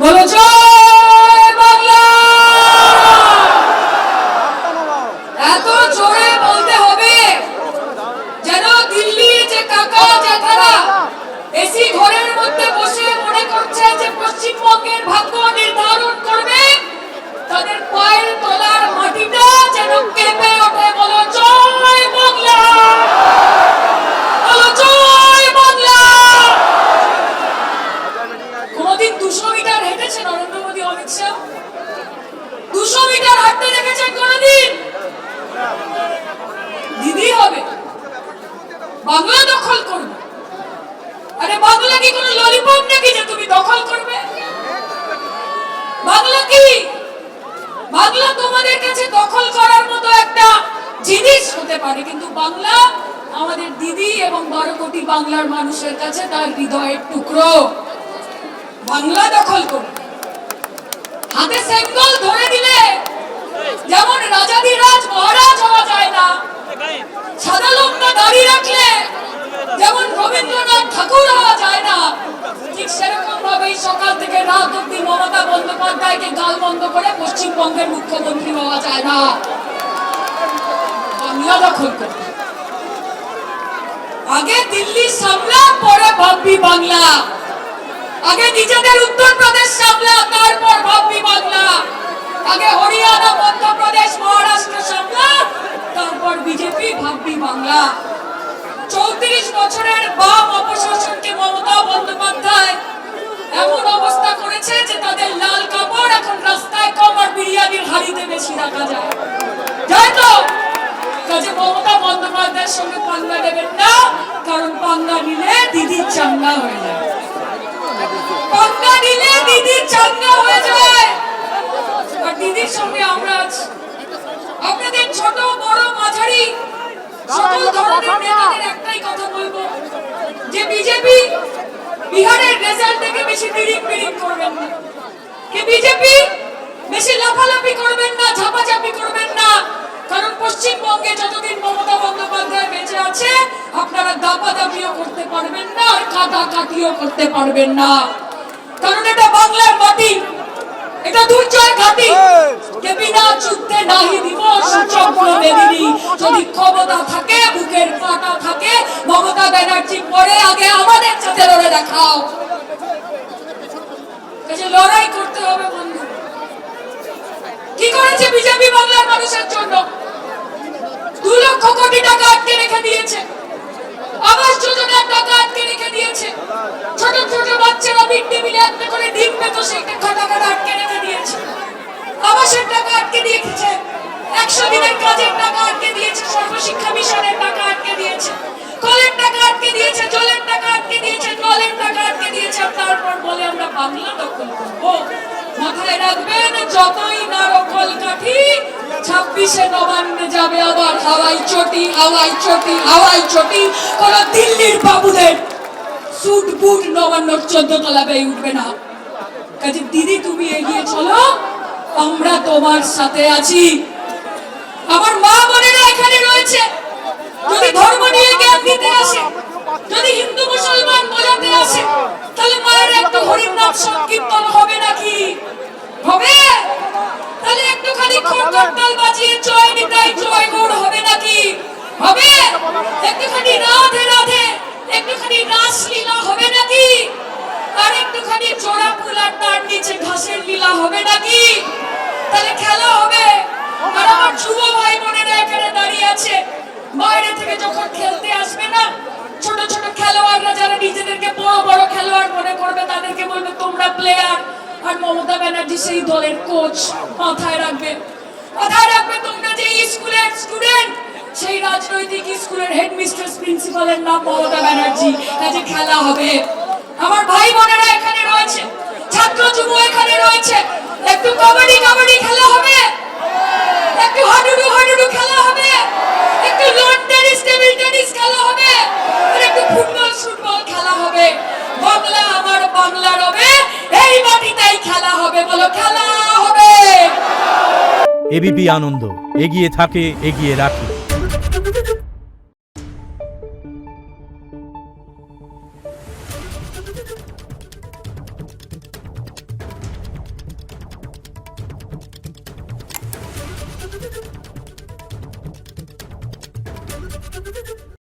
বলো জয় বাংলা। এত জোরে বলতে হবে যেন দিল্লি যে কাকা জ্যাঠারা এসি ঘরের মধ্যে বসে মনে করছে যে পশ্চিমবঙ্গের ভাগ্য নির্ধারণ করবে, তাদের পায়ের তলার মাটিটা যেন কেঁপে ওঠে। বলো জয় বাংলা, বলো জয় বাংলা। কোনদিন 200 মিটার হেঁটেছে নরেন্দ্র মোদী, অমিত শাহ? 200 মিটার হাঁটতে দেখেছেন কোনদিন? দিদি হবে, বাংলা দখল করবে। আরে বাংলা কি কোনো ললিপপ নাকি যে তুমি দখল করবে? বাংলা কি? বাংলা তোমাদের কাছে দখল করার মতো একটা জিনিস হতে পারে, কিন্তু বাংলা আমাদের দিদি এবং 12 কোটি বাংলার মানুষের কাছে তার হৃদয়ের টুকরো। বাংলা দখল করবে, হাতে সেঙ্গল ধরে দিলে যেমন রাজাধিরাজ মহারাজ হওয়া যায় না, সাদা লম্বা দাড়ি রাখলে যেমন রবীন্দ্রনাথ ঠাকুর হওয়া যায় না, ঠিক সেরকম ভাবেই সকাল থেকে রাত অব্দি মমতা বন্দ্যোপাধ্যায়কে গাল বন্ধ করে পশ্চিমবঙ্গের মুখ্যমন্ত্রী হওয়া যায় না। বাংলা দখল করবে, আগে দিল্লি সামলা, পরে ভাববি বাংলা। আগে নিজেদের উত্তরপ্রদেশ সামলা, তারপর ভাববি বাংলা। আগে হরিয়ানা, মধ্যপ্রদেশ, মহারাষ্ট্র সামলা, তারপর বিজেপি, ভাববি বাংলা। 34 বছরের বাম অপশাসনকে মমতা বন্দ্যোপাধ্যায় এমন অবস্থা করেছে যে তাদের লাল কাপড় এখন রাস্তায় কম আর বিরিয়ানির হাড়িতে বেশি রাখা যায়, যাই তো। কাজে মমতা বন্দ্যোপাধ্যায়ের সঙ্গে পাঙ্গা নেবেন না, কারণ পাঙ্গা নিলে দিদি চাঙ্গা হয়ে যায়। পাঙ্গা নিলে দিদি চাঙ্গা হয়ে যায়। আর দিদির সঙ্গে আমরা আছি। আপনাদের ছোট বড় মাঝারি সকল ধরনের নেতাদের একটাই কথা বলবো যে বিজেপি বিহারের রেজাল্ট থেকে বেশি তিরিং বিরিং করবেন না, কি বিজেপি বেশি লাফালাফি করবেন না, ঝাপাঝাপি করবেন না। কারণ পশ্চিমবঙ্গে যতদিন মমতা বন্দ্যোপাধ্যায় বেঁচে আছে আপনারা দাপাদাপিও করতে পারবেন না, আর কাটাকাটিও করতে পারবেন না। কারণ এটা বাংলার মাটি, এটা দুর্জয় ঘাটি। কে বিনা যুদ্ধে নাহি দিব সূচক্র বেদিনী। যদি ক্ষমতা থাকে, বুকের পাটা থাকে, মমতা ব্যানার্জি পরে আগে আমাদের সাথে লড়ে দেখাও। লড়াই করতে হবে বন্ধু। কি করেছে বিজেপি বাংলার মানুষের জন্য? 2 লক্ষ কোটি টাকা আটকে রেখে দিয়েছে, আবাস যোজনার টাকা আটকে রেখে দিয়েছে, ছোট ছোট বাচ্চারা মিড ডে মিলে একটা করে ডিম পেত, সেইটা টাকা আটকে রেখে দিয়েছে, আবাসের টাকা আটকে দিয়েছে, 100 দিনের কাজের টাকা আটকে দিয়েছে, সর্বশিক্ষা মিশনের টাকা আটকে দিয়েছে, কলের টাকা আটকে দিয়েছে, জলের টাকা আটকে দিয়েছে, নলের টাকা আটকে দিয়েছে। তারপর বলে আমরা বাংলা দখল করবো। মাথায় রাখবেন, যতই না রকল কাঠি 26-এ নবান্নে যাবে আবার হাওয়াই চটি, হাওয়াই চটি, হাওয়াই চটি। কোন দিল্লির বাবুদের সুট বুট নবান্নর 14 তলা বেয়ে উঠবে না। কাজে দিদি তুমি এগিয়ে চলো, আমরা তোমার সাথে আছি। আমার মা বোনেরা এখানে রয়েছে, যদি ধর্ম নিয়ে জ্ঞান দিতে আসে, যদি হিন্দু মুসলমান বোঝাতে আসে, তাহলে মায়ের একটা হরির নাম সংকীর্তন হবে নাকি? হবে? তাহলে একটুখানি খড়খড়তাল বাজিয়ে জয় নিতাই জয় গৌড় হবে নাকি? হবে? একটুখানি রাধে রাধে, একটুখানি রাসলীলা হবে নাকি? আর একটুখানি জোড়া ফুল আর তার নিচে ঘাসের লীলা হবে নাকি? তাহলে খেলা হবে। আর আমার যুব ভাই বোনেরা এখানে দাঁড়িয়ে আছে, বাইরে থেকে যখন খেলতে আসবে না, ছোট ছোট খেলোয়াড়রা যারা নিজেদেরকে বড় বড় খেলোয়াড় মনে করবে, তাদেরকে বলবে তোমরা প্লেয়ার, আর মমতা ব্যানার্জি সেই দলের কোচ। মাথায় রাখবে, মাথায় রাখবে তোমরা যে স্কুলের স্টুডেন্ট, সেই রাজনৈতিক স্কুলের হেডমিস্ট্রেস প্রিন্সিপালের নাম মমতা ব্যানার্জি। কাজে খেলা হবে। আমার ভাই বোনেরা এখানে রয়েছে, ছাত্র যুব এখানে রয়েছে, একটু কবাডি কবাডি খেলা হবে, একটু হাডুডু হাডুডু খেলা হবে, একটু লন টেনিস টেবিল টেনিস খেলা হবে, আর একটু ফুটবল ফুটবল খেলা হবে। বাংলা আমার বাংলা রবে, এই মাটিতেই খেলা হবে। বলো খেলা হবে। এবিপি আনন্দ, এগিয়ে থাকে, এগিয়ে রাখে।